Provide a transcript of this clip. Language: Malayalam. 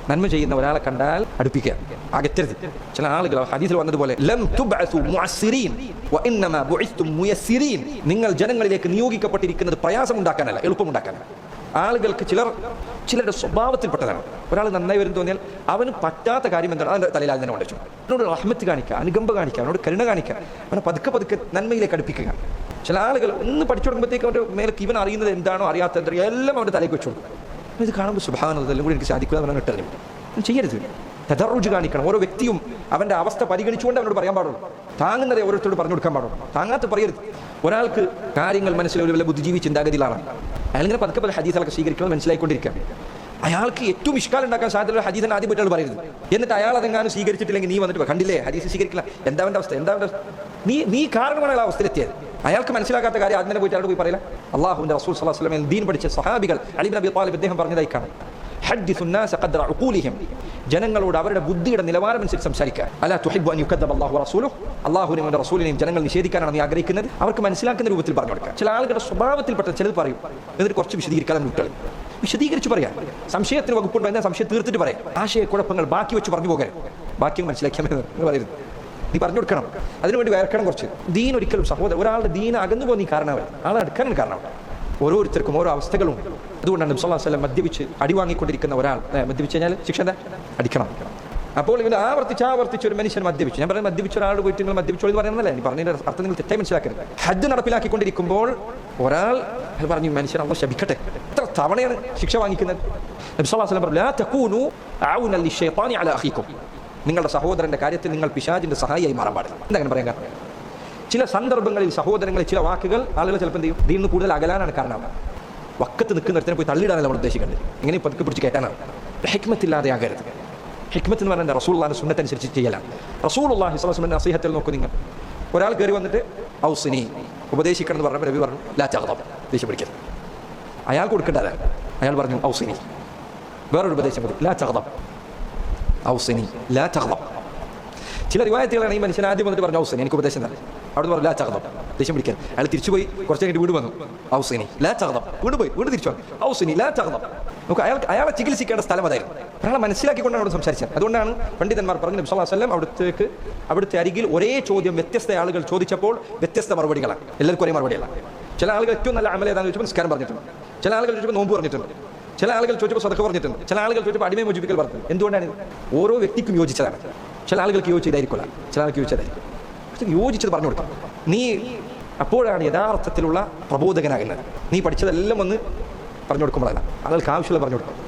നന്മ ചെയ്യുന്ന ഒരാളെ കണ്ടാൽ അടുപ്പിക്കുക, അകറ്റരുത്. ചില ആളുകൾ ഹദീസിൽ വന്നതുപോലെ ലം തുബ്അസു മുഅസ്സിരീൻ വഇന്നമാ ബുഇസ്തും മുയസ്സിരീൻ, നിങ്ങൾ ജനങ്ങളിലേക്ക് നിയോഗിക്കപ്പെട്ടിരിക്കുന്നത് പ്രയാസമുണ്ടാക്കാനല്ല, എളുപ്പമുണ്ടാക്കാനല്ല. ആളുകൾക്ക് ചിലരുടെ സ്വഭാവത്തിൽപ്പെട്ടതാണ്. ഒരാൾ നന്നായി വരും തോന്നിയാൽ അവന് പറ്റാത്ത കാര്യം എന്താണ് അവൻ്റെ തലയിൽ അതിനെ കൊണ്ടുവച്ചു. അവനോട് റഹ്മത്ത് കാണിക്കുക, അനുകമ്പ കാണിക്കുക, അവനോട് കരുണ കാണിക്കുക, അവനെ പതുക്കെ നന്മയിലേക്ക് അടുപ്പിക്കുക. ചില ആളുകൾ ഒന്ന് പഠിച്ചു കൊടുക്കുമ്പോഴത്തേക്ക് അവൻ്റെ മേലേക്ക് ഇവൻ അറിയുന്നത് എന്താണോ അറിയാത്ത എല്ലാം അവൻ്റെ തലയ്ക്ക് വെച്ചു കൊടുക്കും. ഇത് കാണുമ്പോൾ സുബ്ഹാനല്ലാഹ് ഇതെല്ലാം കൂടി എനിക്ക് സാധിക്കുക എന്ന് പറഞ്ഞിട്ട് ചെയ്യരുത്. തദർറുജ് കാണിക്കണം. ഓരോ വ്യക്തിയും അവൻ്റെ അവസ്ഥ പരിഗണിച്ചുകൊണ്ട് അവനോട് പറയാൻ പാടുള്ളൂ. താങ്ങുന്നതേ ഓരോരുത്തരോട് പറഞ്ഞു കൊടുക്കാൻ പാടുള്ളൂ, താങ്ങാത്ത പറയരുത്. ഒരാൾക്ക് കാര്യങ്ങൾ മനസ്സിലൊരു വല്ല ബുദ്ധിജീവി ചിന്താഗതിയിലാണ്, അയാളിങ്ങനെ പതുക്കെ ഹദീസുകളൊക്കെ സ്വീകരിക്കണം, മനസ്സിലായിക്കൊണ്ടിരിക്കുക. അയാൾക്ക് ഏറ്റവും ഇഷ്കാലം ഉണ്ടാക്കാൻ സാധ്യതയുള്ള ഹദീസിനെ ആദ്യം പറ്റാൾ പറയരുത്. എന്നിട്ട് അയാൾ അതെങ്ങാനും സ്വീകരിച്ചിട്ടില്ലെങ്കിൽ നീ വന്നിട്ട് കണ്ടില്ലേ ഹദീസ് സ്വീകരിക്കില്ല, എന്താ അവസ്ഥ നീ കാരണമാണ് അയാൾ അവസ്ഥയിലെത്തിയത്. അയാൾക്ക് മനസ്സിലാക്കാത്ത കാര്യം ആദ്യം തന്നെ പോയിട്ട് അയാളോട് പോയി പറയില്ല. അല്ലാഹുവിന്റെ റസൂൽ സ്വല്ലല്ലാഹു അലൈഹി വസല്ലം ദീൻ പഠിച്ച സഹാബികൾ അലി ഇബ്നു അബീ ത്വാലിബ് അദ്ദേഹം പറഞ്ഞതായി കാണാം, ഹദ്ദിസു നാസ ഖദ്റ ഉഖൂലിഹിം, ജനങ്ങളോട് അവരുടെ ബുദ്ധിയുടെ നിലവാരം അനുസരിച്ച് സംസാരിക്കുക. അലാ തുഹിബ്ബു അൻ യുകദ്ദബ അല്ലാഹു വറസൂലുഹു, അല്ലാഹുവിനെയും അവന്റെ റസൂലിനെയും ജനങ്ങൾ നിഷേധിക്കാനാണ് നീ ആഗ്രഹിക്കുന്നത്. അവർക്ക് മനസ്സിലാക്കുന്ന രൂപത്തിൽ പറഞ്ഞു കൊടുക്കുക. ചില ആളുകളുടെ സ്വഭാവത്തിൽപ്പെട്ട ചിലത് പറയും, എന്നിട്ട് കുറച്ച് വിശദീകരിക്കാതെ വിട്ടുകൾ വിശദീകരിച്ച് പറയാം. സംശയത്തിന് വകുപ്പുണ്ടോ എന്നാൽ സംശയം തീർത്തിട്ട് പറയാം. ആശയക്കുഴപ്പങ്ങൾ ബാക്കി വെച്ച് പറഞ്ഞു പോകാൻ, ബാക്കി മനസ്സിലാക്കിയാൽ പറയരുത്, നീ പറഞ്ഞു കൊടുക്കണം. അതിനുവേണ്ടി വയർക്കണം കുറച്ച്. ദീൻ ഒരിക്കലും സഹോദരൻ ഒരാളുടെ ദീൻ അകന്നു പോകുന്ന നീ കാരണമാവും, ആളെ അടുക്കാൻ കാരണമാവും. ഓരോരുത്തർക്കും ഓരോ അവസ്ഥകളും. അതുകൊണ്ടാണ് നബി സല്ലല്ലാഹു അലൈഹി വസല്ലം മദ്യപിച്ച് അടി വാങ്ങിക്കൊണ്ടിരിക്കുന്ന ഒരാൾ മദ്യപിച്ച് കഴിഞ്ഞാൽ ശിക്ഷ എന്താ? അടിക്കണം. അപ്പോൾ ഇവന് ആവർത്തിച്ച് ഒരു മനുഷ്യൻ മദ്യപിച്ചു. ഞാൻ പറയുന്നത് മദ്യപിച്ച ഒരാൾ പോയിട്ട് നിങ്ങൾ മദ്യപിച്ചോ എന്ന് പറയുന്നതല്ല, നീ പറഞ്ഞതിന്റെ അർത്ഥം നിങ്ങൾ തെറ്റായി മനസ്സിലാക്കരുത്. ഹജ്ജ് നടപ്പിലാക്കിക്കൊണ്ടിരിക്കുമ്പോൾ ഒരാൾ പറഞ്ഞു മനുഷ്യൻ അല്ലാഹു ശപിക്കട്ടെ, എത്ര തവണയാണ് ശിക്ഷ വാങ്ങിക്കുന്നത്? നബി സല്ലല്ലാഹു അലൈഹി വസല്ലം പറഞ്ഞു ലാ തകൂനു അഊനൻ ലിശ്ശൈത്താനി അലാ അഖീകും, നിങ്ങളുടെ സഹോദരന്റെ കാര്യത്തിൽ നിങ്ങൾ പിശാചിന്റെ സഹായിയായി മാറാൻ പാടില്ല. എന്താ അങ്ങനെ പറയാൻ കാരണം? ചില സന്ദർഭങ്ങളിൽ സഹോദരങ്ങളിൽ ചില വാക്കുകൾ ആളുകൾ ചിലപ്പോൾ എന്ത് ചെയ്യും, ഇതിൽ നിന്ന് കൂടുതൽ അകലാനാണ് കാരണമാകുക. വക്കത്ത് നിൽക്കുന്നിടത്തിന് പോയി തള്ളിയിടാനല്ല നമ്മൾ ഉദ്ദേശിക്കുന്നത്, എങ്ങനെ പതുക്കെ പിടിച്ച് കയറ്റാനാണ്. ഹിക്മത്തില്ലാതെ ആകരുത്. ഹിക്മത്ത് എന്ന് പറയുന്നത് റസൂലുള്ളാഹിന്റെ സുന്നത്തനുസരിച്ച് ചെയ്യലാണ്. റസൂലുള്ളാഹി സ്വല്ലല്ലാഹു അലൈഹി വസല്ലം നസീഹത്തിൽ നോക്കൂ നിങ്ങൾ, ഒരാൾ കയറി വന്നിട്ട് ഔസിനി ഉപദേശിക്കണം എന്ന് പറഞ്ഞപ്പോൾ നബി പറഞ്ഞു ലാ തഗ്ദബ്, ദേഷ്യം പിടിക്കരുത്. അയാൾ കൊടുക്കേണ്ടത് അയാൾ പറഞ്ഞു ഔസിനി. വേറൊരു ഉപദേശം മതി, ലാ തഗ്ദബ് ഔസിനി ലാ തഗ്ദബ്. ചില റിവായത്തുകളാണ് ഈ മനുഷ്യൻ ആദ്യം വന്നിട്ട് പറഞ്ഞു ഔസിനി എനിക്ക് ഉപദേശം തന്നെ, അവിടെ പറഞ്ഞു ലാ തഗ്ദബ്, ദേഷ്യം പിടിക്കാൻ. അയാൾ തിരിച്ചു പോയി കുറച്ച് കഴിഞ്ഞിട്ട് വീട് വന്നു ഔസിനി ലാ തഗ്ദബ്, വീട് തിരിച്ചു വന്നു ഔസിനി ലാ തഗ്ദബ്. നമുക്ക് അയാളെ ചികിത്സിക്കേണ്ട സ്ഥലം അതായിരുന്നു. അയാളെ മനസ്സിലാക്കിക്കൊണ്ടാണ് അവിടെ സംസാരിച്ചത്. അതുകൊണ്ടാണ് പണ്ഡിതന്മാർ പറഞ്ഞു നബി സല്ലല്ലാഹു അലൈഹി വസല്ലം അവിടുത്തെ അരികിൽ ഒരേ ചോദ്യം വ്യത്യസ്ത ആളുകൾ ചോദിച്ചപ്പോൾ വ്യത്യസ്ത മറുപടികളാണ്, എല്ലാവർക്കും ഒരേ മറുപടിയല്ല. ചില ആളുകൾ ഏറ്റവും നല്ല അമൽ ഏതാണെന്ന് ചോദിച്ചപ്പോൾ നിസ്കാരം പറഞ്ഞിട്ടുണ്ട്, ചില ആളുകൾ ചോദിച്ചപ്പോൾ നോമ്പ് പറഞ്ഞിട്ടുണ്ട്, ചില ആളുകൾ ചോദിച്ചപ്പോൾ സദഖ പറഞ്ഞിട്ടുണ്ട്, ചില ആളുകൾ ചോദിച്ചപ്പോൾ അടിമയെ മോചിപ്പിക്കൽ പറഞ്ഞു. എന്തുകൊണ്ടാണ്? ഓരോ വ്യക്തിക്കും യോജിച്ചതാണ്. ചില ആളുകൾക്ക് യോജിച്ചതായിരിക്കില്ല, ചില ആൾക്ക് യോജിച്ചതായിരിക്കും. പക്ഷേ യോജിച്ചത് പറഞ്ഞു കൊടുക്കാം. നീ അപ്പോഴാണ് യഥാർത്ഥത്തിലുള്ള പ്രബോധകനാകുന്നത്. നീ പഠിച്ചതെല്ലാം ഒന്ന് പറഞ്ഞു കൊടുക്കുമ്പോഴല്ല, ആളുകൾക്ക് ആവശ്യമുള്ള പറഞ്ഞു കൊടുക്കും.